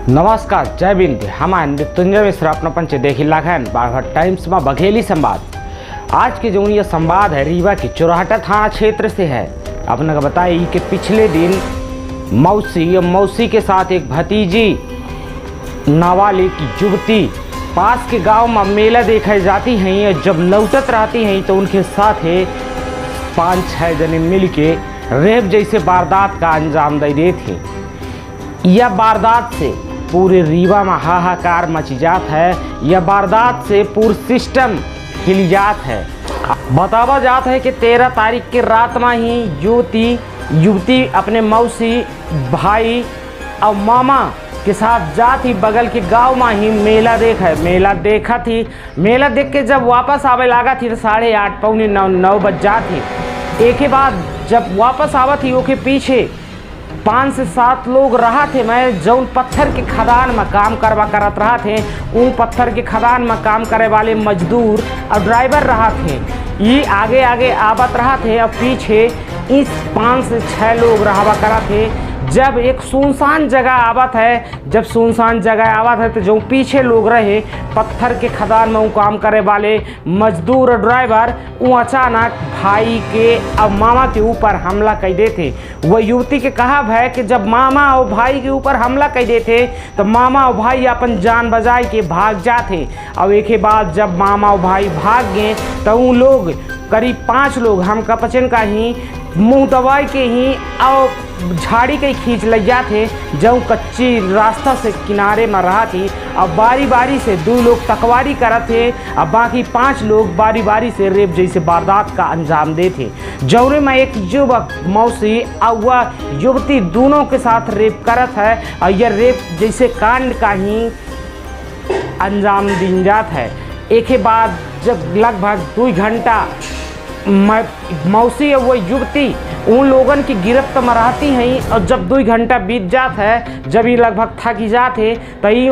नमस्कार, जय बिंद। हमारे मृत्युंजय मिश्र अपना पंच देखी लाखन बारहट टाइम्स में बघेली संवाद। आज के जो ये संवाद है रीवा के चौराहटा थाना क्षेत्र से है। अपने को बताई कि पिछले दिन मौसी के साथ एक भतीजी नाबालिग युवती पास के गांव में मेला देखा जाती हैं। जब लौटत रहती हैं तो उनके साथ 5-6 जने मिल के रेप जैसे वारदात का अंजाम दे देते। यह वारदात से पूरे रीवा में हाहाकार मच जात है। यह वारदात से पूरा सिस्टम हिल जात है। बतावा जात है कि 13 तारीख की रात में ही युवती अपने मौसी भाई और मामा के साथ जाती बगल के गांव में ही मेला देखा थी। मेला देख के जब वापस आवे लगा थी तो 8:30 पौने 9 बज जाती। एक के बाद जब वापस आवा थी ओके पीछे 5 से 7 लोग रहा थे। मैं जौन पत्थर के खदान में काम करत रहा थे, उन पत्थर के खदान में काम करे वाले मजदूर और ड्राइवर रहा थे। ये आगे आवत रहा थे और पीछे इस 5 से 6 लोग रहा करा थे। जब एक सुनसान जगह आवत है तो जो पीछे लोग रहे पत्थर के खदान में काम करे वाले मजदूर और ड्राइवर वो अचानक भाई के और मामा के ऊपर हमला कर देते। वह युवती के कहा है कि जब मामा और भाई के ऊपर हमला कर देते तो मामा और भाई अपन जान बचाए के भाग जाते। और एक के बाद जब मामा और भाई भाग गए तो उन लोग करीब 5 लोग हम कपचन का ही मुंह दबाई के ही और झाड़ी के खींच ले जाते। जो कच्ची रास्ता से किनारे में रहा थी। अब बारी से 2 लोग तकवारी करत थे और बाकी 5 लोग बारी से रेप जैसे वारदात का अंजाम देते। जौरे में एक युवक मौसी और वह युवती दोनों के साथ रेप करत है और यह रेप जैसे कांड का ही अंजाम दिन जात है। एक के बाद जब लगभग 2 घंटा मौसी और वह युवती उन लोगों की गिरफ्त में रहती हैं। और जब 2 घंटा बीत जात है, जब ये लगभग थक जाते तो ये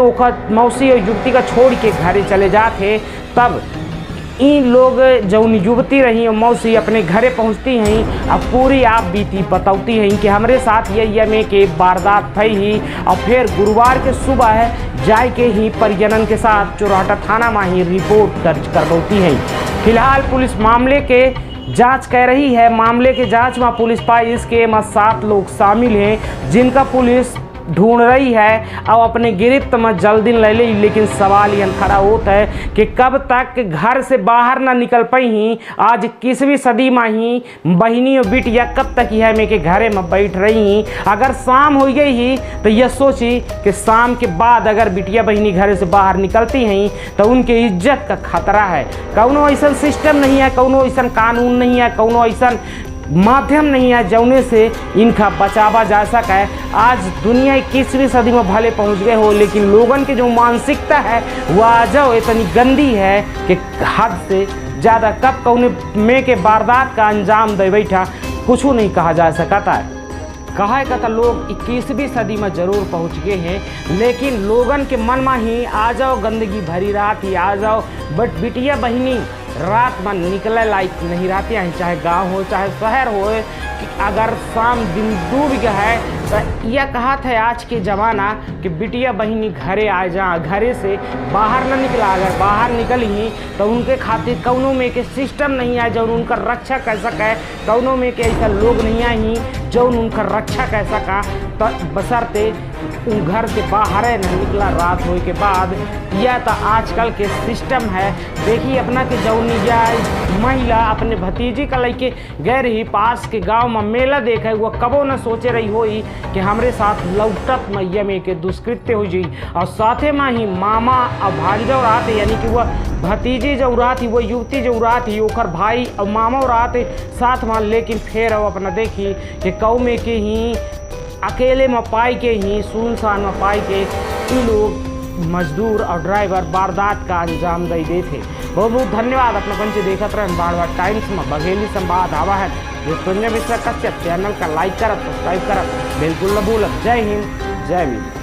मौसी और युवती का छोड़ के घरे चले जाते। तब इन लोग जो युवती रही और मौसी अपने घरे पहुंचती हैं। अब पूरी आप बीती बताती हैं कि हमारे साथ ये में के वारदात थी ही। और फिर गुरुवार के सुबह जाए के ही परिजनन के साथ चौराहटा थाना में ही रिपोर्ट दर्ज करवाती हैं। फिलहाल पुलिस मामले के जांच कर रही है। मामले के जांच में पुलिस पाई इसके में 7 लोग शामिल हैं जिनका पुलिस ढूंढ रही है और अपने गिरफ्त में जल्दी ले ली। लेकिन सवाल यह खड़ा होता है कि कब तक घर से बाहर ना निकल पाई ही। आज 21वीं सदी में ही बहनी और बिटिया कब तक यह में के घरे में बैठ रही। अगर शाम हो गई ही तो यह सोची कि शाम के बाद अगर बिटिया बहनी घरे से बाहर निकलती हैं तो उनके इज्जत का खतरा है। कौनो ऐसा सिस्टम नहीं है, कौनो ऐसा कानून नहीं है, कौनो ऐसा माध्यम नहीं है जौने से इनका बचावा जा सका है। आज दुनिया 21वीं सदी में भले पहुंच गए हो, लेकिन लोगों की जो मानसिकता है वह आज इतनी गंदी है कि हद से ज़्यादा कब कौन में के वारदात का अंजाम दे बैठा कुछ नहीं कहा जा सकता है। कहा कहता लोग 21वीं सदी में जरूर पहुंच गए हैं, लेकिन लोगन के मन में ही आ जाओ गंदगी भरी रात ही आ जाओ। बट बिटिया बहनी रात में निकले लायक नहीं रहती हैं, चाहे गांव हो चाहे शहर हो। कि अगर शाम दिन डूब गया है तो यह कहा था आज के ज़माना कि बिटिया बहनी घरे आ जा, घरे से बाहर न निकला। अगर बाहर निकल ही तो उनके खातिर कौनों में के सिस्टम नहीं है जो उनका रक्षा कर सके। कौनों में के ऐसा लोग नहीं आई जो उनका रक्षा कर सका। तो बशर्ते उन घर से बाहर न निकला रात होने के बाद। यह तो आजकल के सिस्टम है। देखिए अपना के जौनी महिला अपने भतीजी का लेके गए रही पास के गांव में मेला देखे। वह कबो न सोचे रही होई कि हमारे साथ लौटत मैया में के दुष्कृत्य हो जाई। और साथे में ही मामा और भांजा रहा थे, यानी कि वह भतीजी जो रहा थी, वह युवती जो रहा थी, ओकर भाई और मामा रहा थे साथ में। लेकिन फिर अपना देखी कि कौ में के ही अकेले में पाई के ही सुनसान में पाई के इन लोग मजदूर और ड्राइवर वारदात का अंजाम दे देते। बहुत बहुत धन्यवाद। अपना पंच देखते रहें बारहट टाइम्स में बघेली संवाद आवा है। मृत्युंजय मिश्र कश्यप चैनल का लाइक करत सब्सक्राइब करत बिल्कुल न भूलत। जय हिंद, जय वीर।